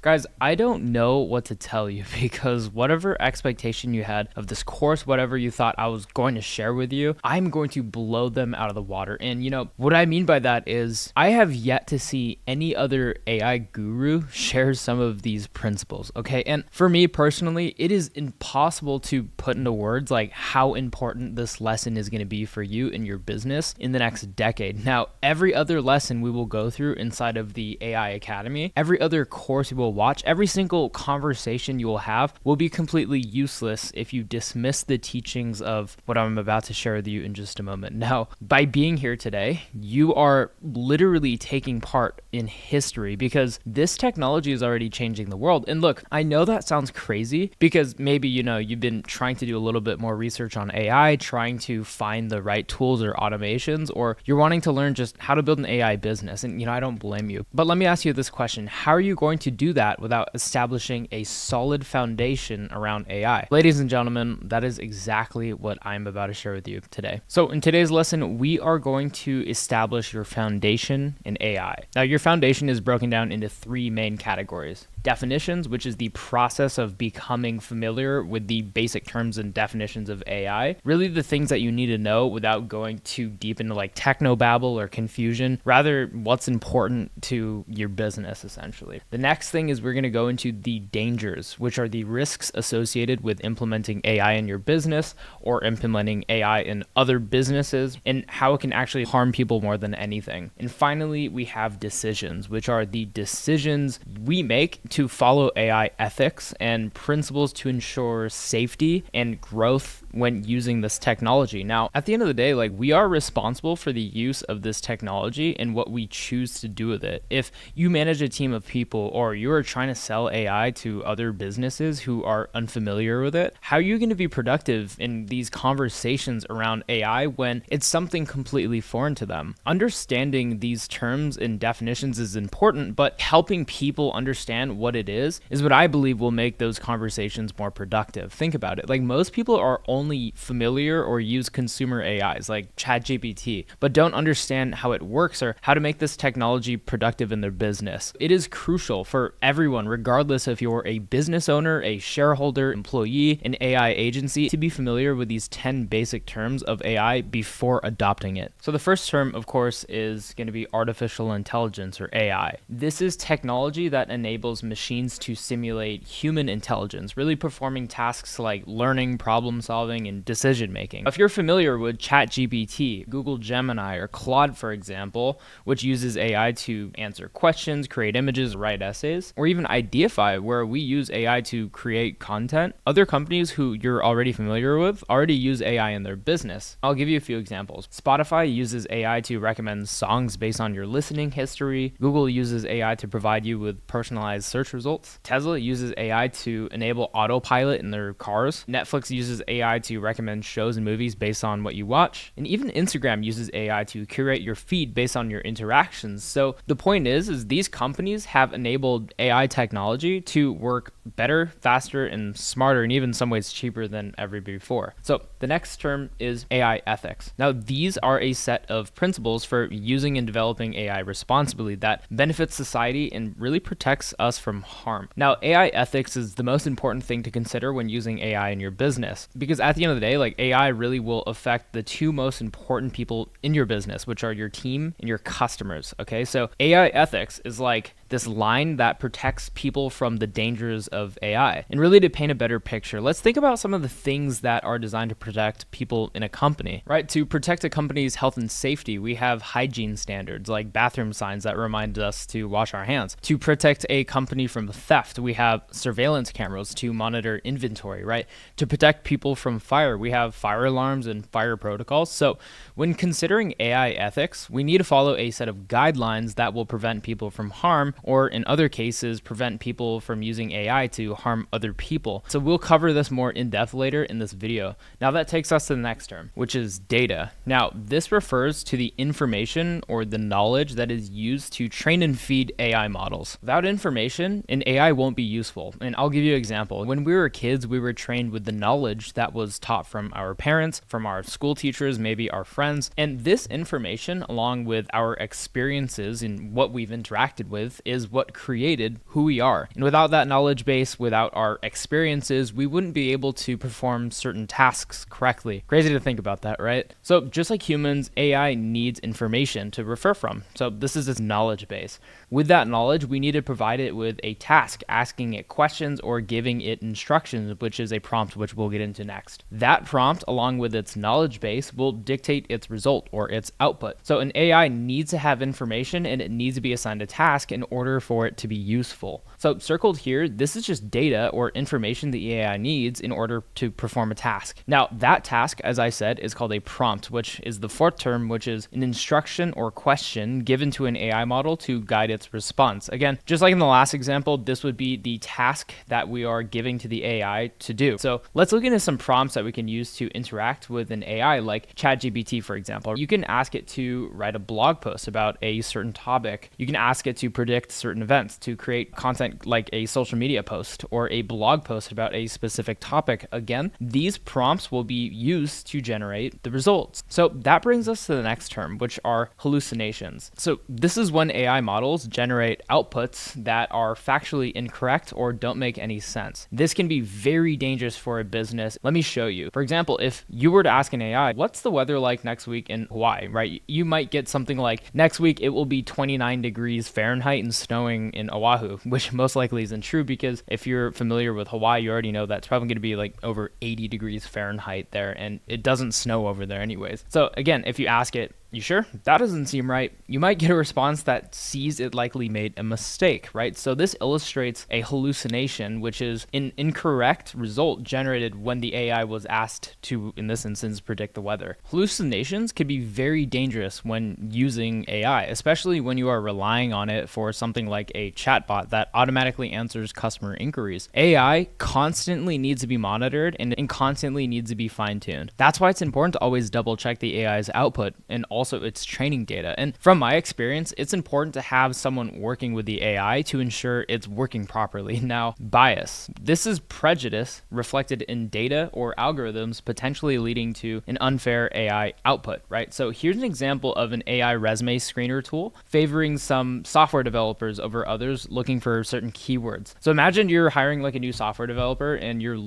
Guys, I don't know what to tell you because whatever expectation you had of this course, whatever you thought I was going to share with you, I'm going to blow them out of the water. And what I mean by that is I have yet to see any other AI guru share some of these principles, okay? And for me personally, it is impossible to put into words like how important this lesson is going to be for you in your business in the next decade. Now, every other lesson we will go through inside of the AI Academy, every other course we will watch, every single conversation you will have will be completely useless if you dismiss the teachings of what I'm about to share with you in just a moment. Now, by being here today, you are literally taking part in history because this technology is already changing the world. And look, I know that sounds crazy because maybe, you've been trying to do a little bit more research on AI, trying to find the right tools or automations, or you're wanting to learn just how to build an AI business. And, I don't blame you. But let me ask you this question. How are you going to do that without establishing a solid foundation around AI? Ladies and gentlemen, that is exactly what I'm about to share with you today. So in today's lesson, we are going to establish your foundation in AI. Now, your foundation is broken down into three main categories. Definitions, which is the process of becoming familiar with the basic terms and definitions of AI. Really the things that you need to know without going too deep into like technobabble or confusion, rather what's important to your business essentially. The next thing is we're going to go into the dangers, which are the risks associated with implementing AI in your business or implementing AI in other businesses and how it can actually harm people more than anything. And finally, we have decisions, which are the decisions we make to follow AI ethics and principles to ensure safety and growth when using this technology. Now, at the end of the day, we are responsible for the use of this technology and what we choose to do with it. If you manage a team of people or you are trying to sell AI to other businesses who are unfamiliar with it, how are you going to be productive in these conversations around AI when it's something completely foreign to them? Understanding these terms and definitions is important, but helping people understand what it is what I believe will make those conversations more productive. Think about it. Most people are only familiar or use consumer AIs like ChatGPT, but don't understand how it works or how to make this technology productive in their business. It is crucial for everyone, regardless if you're a business owner, a shareholder, employee, an AI agency, to be familiar with these 10 basic terms of AI before adopting it. So the first term, of course, is going to be artificial intelligence or AI. This is technology that enables machines to simulate human intelligence, really performing tasks like learning, problem solving, and decision making. If you're familiar with ChatGPT, Google Gemini, or Claude, for example, which uses AI to answer questions, create images, write essays, or even Ideafy, where we use AI to create content, other companies who you're already familiar with already use AI in their business. I'll give you a few examples. Spotify uses AI to recommend songs based on your listening history. Google uses AI to provide you with personalized search results. Tesla uses AI to enable autopilot in their cars. Netflix uses AI to recommend shows and movies based on what you watch. And even Instagram uses AI to curate your feed based on your interactions. So the point is these companies have enabled AI technology to work better, faster, and smarter, and even in some ways cheaper than ever before. So the next term is AI ethics. Now, these are a set of principles for using and developing AI responsibly that benefits society and really protects us from harm. Now, AI ethics is the most important thing to consider when using AI in your business, because at the end of the day, AI really will affect the two most important people in your business, which are your team and your customers. Okay, so AI ethics is like this line that protects people from the dangers of AI. And really, to paint a better picture, let's think about some of the things that are designed to protect people in a company, right? To protect a company's health and safety, we have hygiene standards like bathroom signs that remind us to wash our hands. To protect a company from theft, we have surveillance cameras to monitor inventory, right? To protect people from fire, we have fire alarms and fire protocols. So when considering AI ethics, we need to follow a set of guidelines that will prevent people from harm, or in other cases, prevent people from using AI to harm other people. So we'll cover this more in depth later in this video. Now that takes us to the next term, which is data. Now, this refers to the information or the knowledge that is used to train and feed AI models. Without information, an AI won't be useful. And I'll give you an example. When we were kids, we were trained with the knowledge that was taught from our parents, from our school teachers, maybe our friends. And this information, along with our experiences and what we've interacted with, is what created who we are. And without that knowledge base, without our experiences, we wouldn't be able to perform certain tasks correctly. Crazy to think about that, right? So just like humans, AI needs information to refer from. So this is its knowledge base. With that knowledge, we need to provide it with a task, asking it questions or giving it instructions, which is a prompt, which we'll get into next. That prompt, along with its knowledge base, will dictate its result or its output. So an AI needs to have information and it needs to be assigned a task in order for it to be useful. So circled here, this is just data or information the AI needs in order to perform a task. Now that task, as I said, is called a prompt, which is the fourth term, which is an instruction or question given to an AI model to guide its response. Again, just like in the last example, this would be the task that we are giving to the AI to do. So let's look into some prompts that we can use to interact with an AI, like ChatGPT, for example. You can ask it to write a blog post about a certain topic. You can ask it to predict certain events, to create content like a social media post or a blog post about a specific topic. Again, these prompts will be used to generate the results. So that brings us to the next term, which are hallucinations. So this is when AI models generate outputs that are factually incorrect or don't make any sense. This can be very dangerous for a business. Let me show you. For example, if you were to ask an AI, what's the weather like next week in Hawaii, right? You might get something like, next week it will be 29 degrees Fahrenheit and snowing in Oahu, which most likely isn't true because if you're familiar with Hawaii, you already know that's probably going to be like over 80 degrees Fahrenheit there, and it doesn't snow over there anyways. So again, if you ask it, you sure? That doesn't seem right. You might get a response that sees it likely made a mistake, right? So this illustrates a hallucination, which is an incorrect result generated when the AI was asked to, in this instance, predict the weather. Hallucinations can be very dangerous when using AI, especially when you are relying on it for something like a chatbot that automatically answers customer inquiries. AI constantly needs to be monitored and constantly needs to be fine-tuned. That's why it's important to always double check the AI's output and also its training data. And from my experience, it's important to have someone working with the AI to ensure it's working properly. Now, bias. This is prejudice reflected in data or algorithms, potentially leading to an unfair AI output, right? So here's an example of an AI resume screener tool favoring some software developers over others looking for certain keywords. So imagine you're hiring like a new software developer and you're,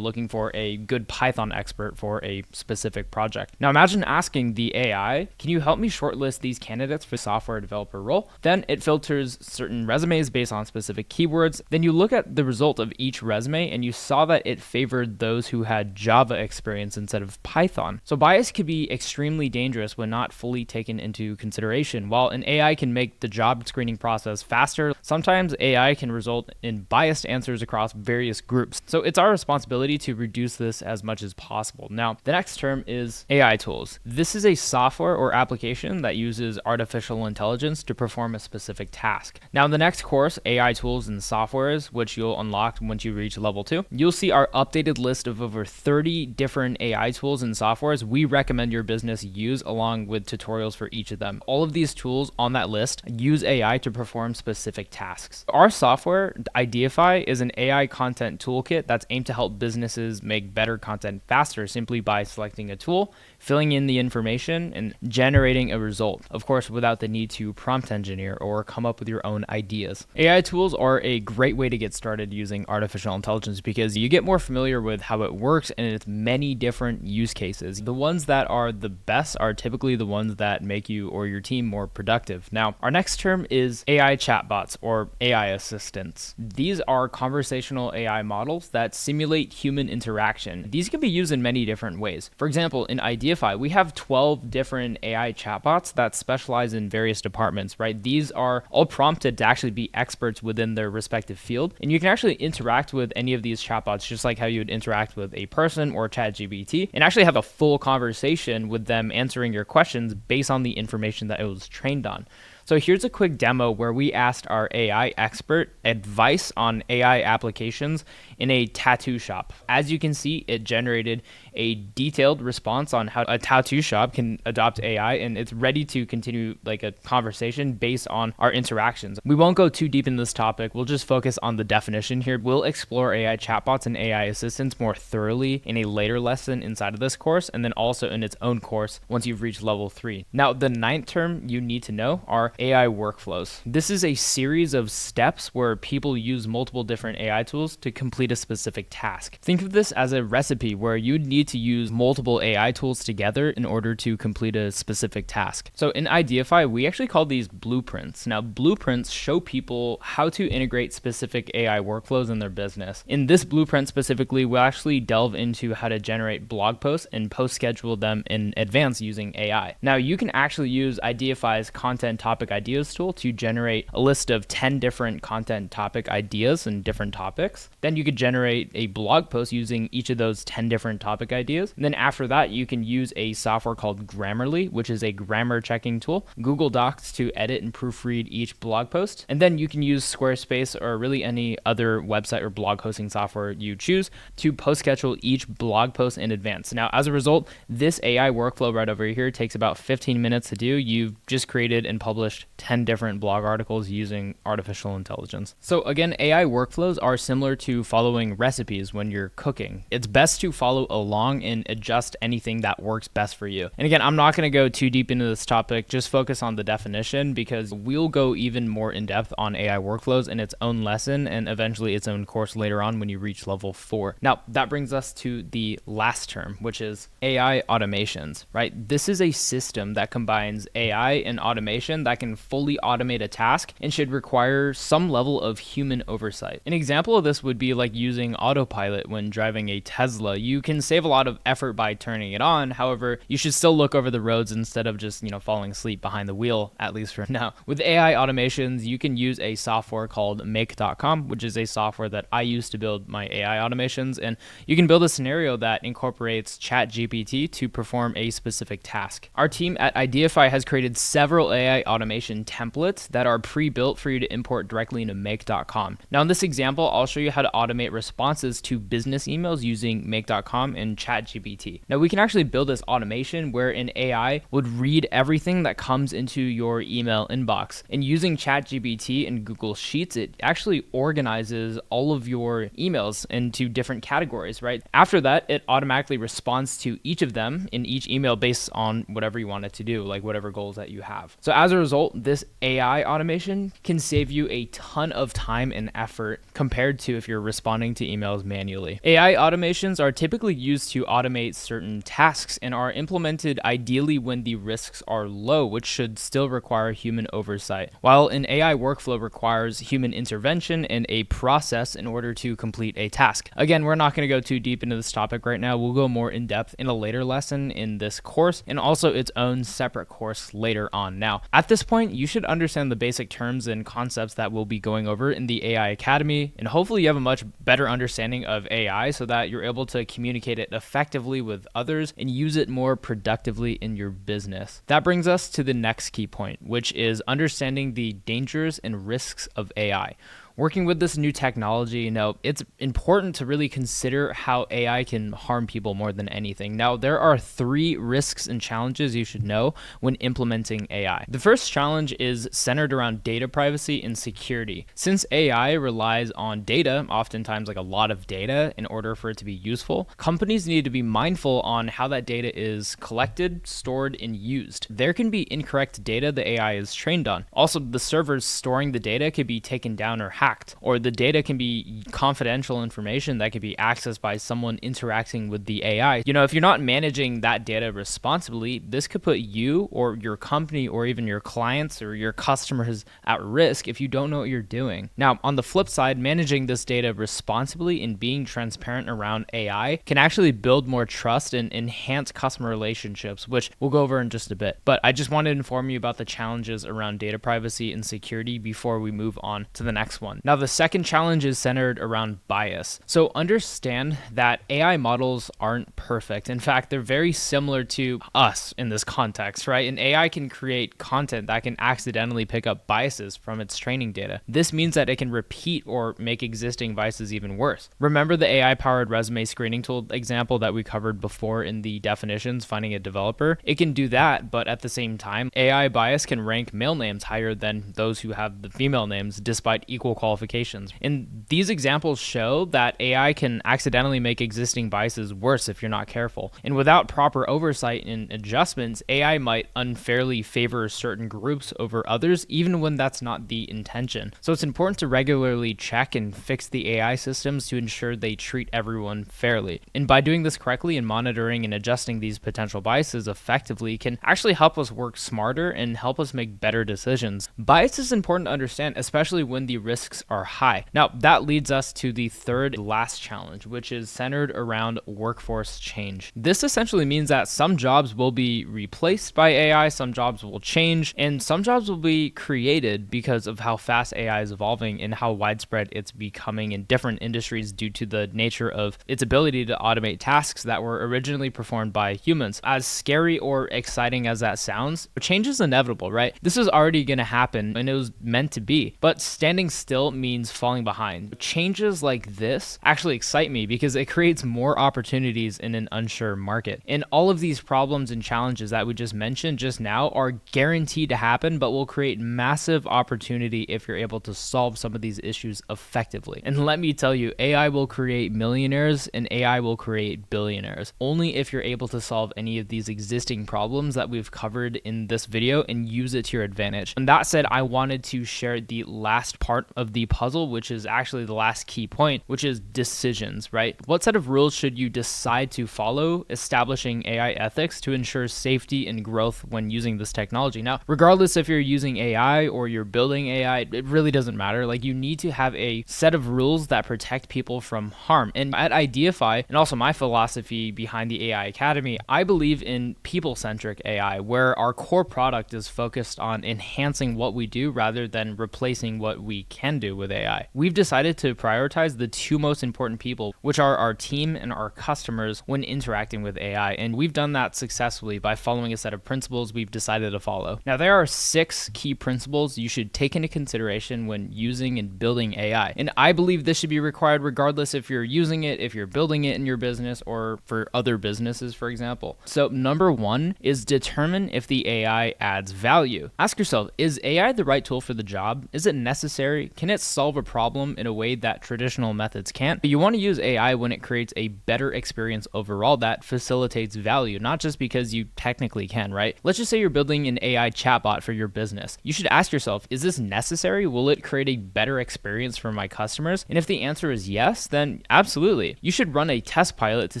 looking for a good Python expert for a specific project. Now imagine asking the AI, can you help me shortlist these candidates for software developer role? Then it filters certain resumes based on specific keywords. Then you look at the result of each resume and you saw that it favored those who had Java experience instead of Python. So bias could be extremely dangerous when not fully taken into consideration. While an AI can make the job screening process faster, sometimes AI can result in biased answers across various groups. So it's our responsibility to reduce this as much as possible. Now, the next term is AI tools. This is a software or application that uses artificial intelligence to perform a specific task. Now in the next course, AI tools and softwares, which you'll unlock once you reach level 2, you'll see our updated list of over 30 different AI tools and softwares we recommend your business use, along with tutorials for each of them. All of these tools on that list use AI to perform specific tasks. Our software, Ideify, is an AI content toolkit that's aimed to help businesses make better content faster simply by selecting a tool, filling in the information, and generating a result. Of course, without the need to prompt engineer or come up with your own ideas. AI tools are a great way to get started using artificial intelligence because you get more familiar with how it works and its many different use cases. The ones that are the best are typically the ones that make you or your team more productive. Now, our next term is AI chatbots or AI assistants. These are conversational AI models that simulate human interaction. These can be used in many different ways. For example, in Ideify, we have 12 different AI chatbots that specialize in various departments, right? These are all prompted to actually be experts within their respective field. And you can actually interact with any of these chatbots just like how you would interact with a person or ChatGPT and actually have a full conversation with them answering your questions based on the information that it was trained on. So here's a quick demo where we asked our AI expert advice on AI applications in a tattoo shop. As you can see, it generated a detailed response on how a tattoo shop can adopt AI, and it's ready to continue like a conversation based on our interactions. We won't go too deep in this topic. We'll just focus on the definition here. We'll explore AI chatbots and AI assistants more thoroughly in a later lesson inside of this course, and then also in its own course once you've reached level 3. Now, the ninth term you need to know are AI workflows. This is a series of steps where people use multiple different AI tools to complete a specific task. Think of this as a recipe where you'd need to use multiple AI tools together in order to complete a specific task. So in Ideafy, we actually call these blueprints. Now, blueprints show people how to integrate specific AI workflows in their business. In this blueprint specifically, we'll actually delve into how to generate blog posts and post schedule them in advance using AI. Now, you can actually use Ideafy's content topic ideas tool to generate a list of 10 different content topic ideas and different topics. Then you could generate a blog post using each of those 10 different topic ideas. And then after that, you can use a software called Grammarly, which is a grammar checking tool, Google Docs to edit and proofread each blog post. And then you can use Squarespace or really any other website or blog hosting software you choose to post schedule each blog post in advance. Now, as a result, this AI workflow right over here takes about 15 minutes to do. You've just created and published 10 different blog articles using artificial intelligence. So again, AI workflows are similar to following recipes when you're cooking. It's best to follow along and adjust anything that works best for you. And again, I'm not going to go too deep into this topic, just focus on the definition because we'll go even more in depth on AI workflows in its own lesson and eventually its own course later on when you reach level 4. Now, that brings us to the last term, which is AI automations, right? This is a system that combines AI and automation that can fully automate a task and should require some level of human oversight. An example of this would be like using autopilot when driving a Tesla. You can save a lot of effort by turning it on. However, you should still look over the roads instead of just, falling asleep behind the wheel, at least for now. With AI automations, you can use a software called Make.com, which is a software that I use to build my AI automations. And you can build a scenario that incorporates ChatGPT to perform a specific task. Our team at Ideafy has created several AI automation templates that are pre-built for you to import directly into Make.com. Now, in this example, I'll show you how to automate responses to business emails using Make.com and ChatGPT. Now, we can actually build this automation where an AI would read everything that comes into your email inbox. And using ChatGPT and Google Sheets, it actually organizes all of your emails into different categories, right? After that, it automatically responds to each of them in each email based on whatever you want it to do, like whatever goals that you have. So as a result, this AI automation can save you a ton of time and effort compared to if you're responding to emails manually. AI automations are typically used to automate certain tasks and are implemented ideally when the risks are low, which should still require human oversight. While an AI workflow requires human intervention and a process in order to complete a task. Again, we're not going to go too deep into this topic right now. We'll go more in depth in a later lesson in this course and also its own separate course later on. Now, at this point, you should understand the basic terms and concepts that we'll be going over in the AI Academy, and hopefully you have a much better understanding of AI so that you're able to communicate it effectively with others and use it more productively in your business. That brings us to the next key point, which is understanding the dangers and risks of AI. Working with this new technology, it's important to really consider how AI can harm people more than anything. Now, there are 3 risks and challenges you should know when implementing AI. The first challenge is centered around data privacy and security. Since AI relies on data, oftentimes like a lot of data, in order for it to be useful, companies need to be mindful on how that data is collected, stored, and used. There can be incorrect data the AI is trained on. Also, the servers storing the data could be taken down or hacked, or the data can be confidential information that could be accessed by someone interacting with the AI. If you're not managing that data responsibly, this could put you or your company or even your clients or your customers at risk if you don't know what you're doing. Now, on the flip side, managing this data responsibly and being transparent around AI can actually build more trust and enhance customer relationships, which we'll go over in just a bit. But I just wanted to inform you about the challenges around data privacy and security before we move on to the next one. Now, the second challenge is centered around bias. So understand that AI models aren't perfect. In fact, they're very similar to us in this context, right? And AI can create content that can accidentally pick up biases from its training data. This means that it can repeat or make existing biases even worse. Remember the AI-powered resume screening tool example that we covered before in the definitions, finding a developer? It can do that, but at the same time, AI bias can rank male names higher than those who have the female names despite equal qualifications. And these examples show that AI can accidentally make existing biases worse if you're not careful. And without proper oversight and adjustments, AI might unfairly favor certain groups over others, even when that's not the intention. So it's important to regularly check and fix the AI systems to ensure they treat everyone fairly. And by doing this correctly and monitoring and adjusting these potential biases effectively can actually help us work smarter and help us make better decisions. Bias is important to understand, especially when the risks are high. Now, that leads us to the third last challenge, which is centered around workforce change. This essentially means that some jobs will be replaced by AI, some jobs will change, and some jobs will be created because of how fast AI is evolving and how widespread it's becoming in different industries due to the nature of its ability to automate tasks that were originally performed by humans. As scary or exciting as that sounds, change is inevitable, right? This is already going to happen and it was meant to be, but standing still means falling behind. Changes like this actually excite me because it creates more opportunities in an unsure market. And all of these problems and challenges that we just mentioned just now are guaranteed to happen, but will create massive opportunity if you're able to solve some of these issues effectively. And let me tell you, AI will create millionaires and AI will create billionaires only if you're able to solve any of these existing problems that we've covered in this video and use it to your advantage. And that said, I wanted to share the last part of the puzzle, which is actually the last key point, which is decisions, right? What set of rules should you decide to follow establishing AI ethics to ensure safety and growth when using this technology? Now, regardless if you're using AI or you're building AI, it really doesn't matter. Like, you need to have a set of rules that protect people from harm. And at Ideafy, and also my philosophy behind the AI Academy, I believe in people-centric AI, where our core product is focused on enhancing what we do rather than replacing what we can do with AI. We've decided to prioritize the two most important people, which are our team and our customers when interacting with AI. And we've done that successfully by following a set of principles we've decided to follow. Now, there are 6 key principles you should take into consideration when using and building AI. And I believe this should be required regardless if you're using it, if you're building it in your business, or for other businesses, for example. So number 1 is determine if the AI adds value. Ask yourself, is AI the right tool for the job? Is it necessary? Can it solve a problem in a way that traditional methods can't? You want to use AI when it creates a better experience overall that facilitates value, not just because you technically can, right? Let's just say you're building an AI chatbot for your business. You should ask yourself, is this necessary? Will it create a better experience for my customers? And if the answer is yes, then absolutely. You should run a test pilot to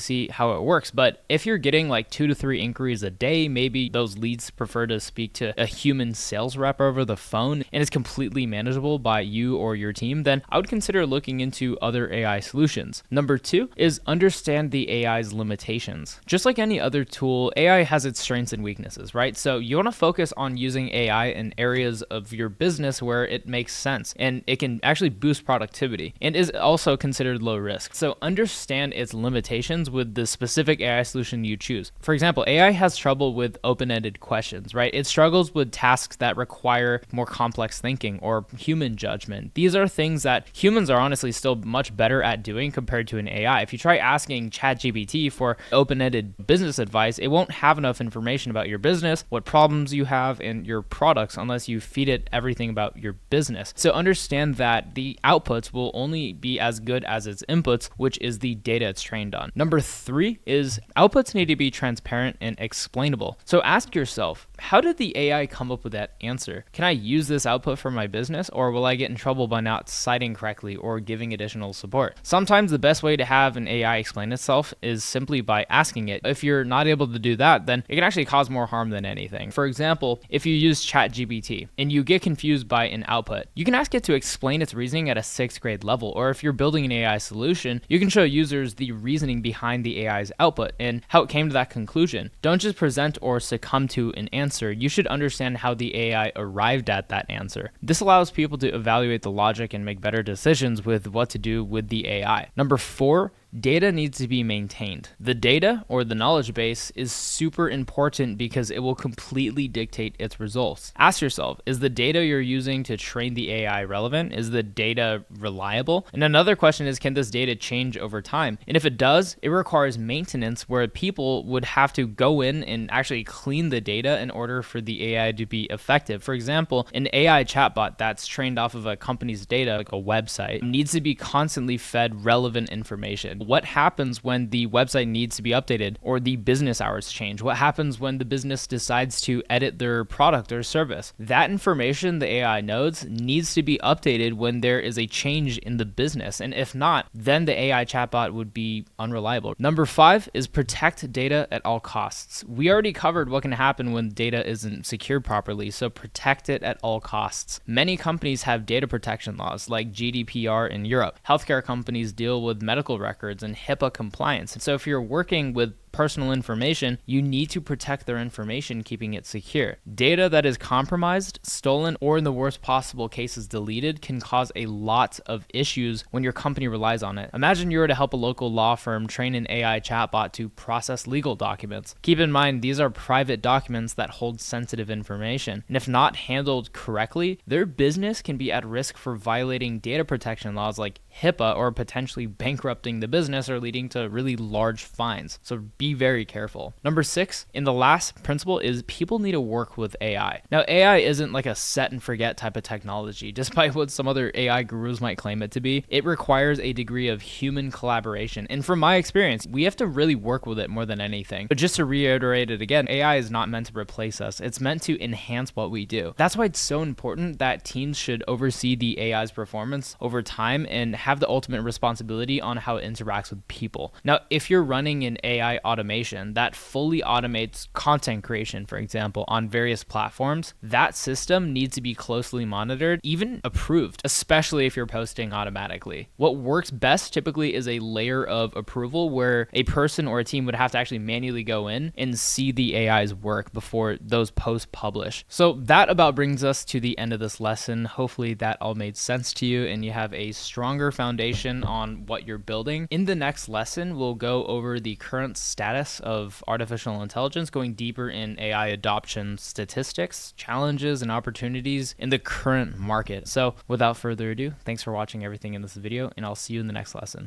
see how it works. But if you're getting like 2 to 3 inquiries a day, maybe those leads prefer to speak to a human sales rep over the phone and it's completely manageable by you or your team, then I would consider looking into other AI solutions. Number 2 is understand the AI's limitations. Just like any other tool, AI has its strengths and weaknesses, right? So you want to focus on using AI in areas of your business where it makes sense and it can actually boost productivity and is also considered low risk. So understand its limitations with the specific AI solution you choose. For example, AI has trouble with open-ended questions, right? It struggles with tasks that require more complex thinking or human judgment. These are things that humans are honestly still much better at doing compared to an AI. If you try asking ChatGPT for open-ended business advice, it won't have enough information about your business, what problems you have, and your products unless you feed it everything about your business. So understand that the outputs will only be as good as its inputs, which is the data it's trained on. Number 3 is outputs need to be transparent and explainable. So ask yourself, how did the AI come up with that answer? Can I use this output for my business, or will I get in trouble by not citing correctly or giving additional support? Sometimes the best way to have an AI explain itself is simply by asking it. If you're not able to do that, then it can actually cause more harm than anything. For example, if you use ChatGPT and you get confused by an output, you can ask it to explain its reasoning at a 6th grade level. Or if you're building an AI solution, you can show users the reasoning behind the AI's output and how it came to that conclusion. Don't just present or succumb to an answer. You should understand how the AI arrived at that answer. This allows people to evaluate the logic and make better decisions with what to do with the AI. Number 4 data needs to be maintained. The data or the knowledge base is super important because it will completely dictate its results. Ask yourself, is the data you're using to train the AI relevant? Is the data reliable? And another question is, can this data change over time? And if it does, it requires maintenance where people would have to go in and actually clean the data in order for the AI to be effective. For example, an AI chatbot that's trained off of a company's data, like a website, needs to be constantly fed relevant information. What happens when the website needs to be updated or the business hours change? What happens when the business decides to edit their product or service? That information the AI knows needs to be updated when there is a change in the business. And if not, then the AI chatbot would be unreliable. Number 5 is protect data at all costs. We already covered what can happen when data isn't secured properly, so protect it at all costs. Many companies have data protection laws like GDPR in Europe. Healthcare companies deal with medical records and HIPAA compliance. So if you're working with personal information, you need to protect their information, keeping it secure. Data that is compromised, stolen, or in the worst possible cases deleted can cause a lot of issues when your company relies on it. Imagine you were to help a local law firm train an AI chatbot to process legal documents. Keep in mind, these are private documents that hold sensitive information, and if not handled correctly, their business can be at risk for violating data protection laws like HIPAA or potentially bankrupting the business or leading to really large fines. So be very careful. Number 6, in the last principle, is people need to work with AI. Now, AI isn't like a set and forget type of technology, despite what some other AI gurus might claim it to be. It requires a degree of human collaboration. And from my experience, we have to really work with it more than anything. But just to reiterate it again, AI is not meant to replace us. It's meant to enhance what we do. That's why it's so important that teams should oversee the AI's performance over time and have the ultimate responsibility on how it interacts with people. Now, if you're running an AI automation that fully automates content creation, for example, on various platforms, that system needs to be closely monitored, even approved, especially if you're posting automatically. What works best typically is a layer of approval where a person or a team would have to actually manually go in and see the AI's work before those posts publish. So that about brings us to the end of this lesson. Hopefully that all made sense to you and you have a stronger foundation on what you're building. In the next lesson, we'll go over the current status of artificial intelligence, going deeper in AI adoption statistics, challenges, and opportunities in the current market. So without further ado, thanks for watching everything in this video, and I'll see you in the next lesson.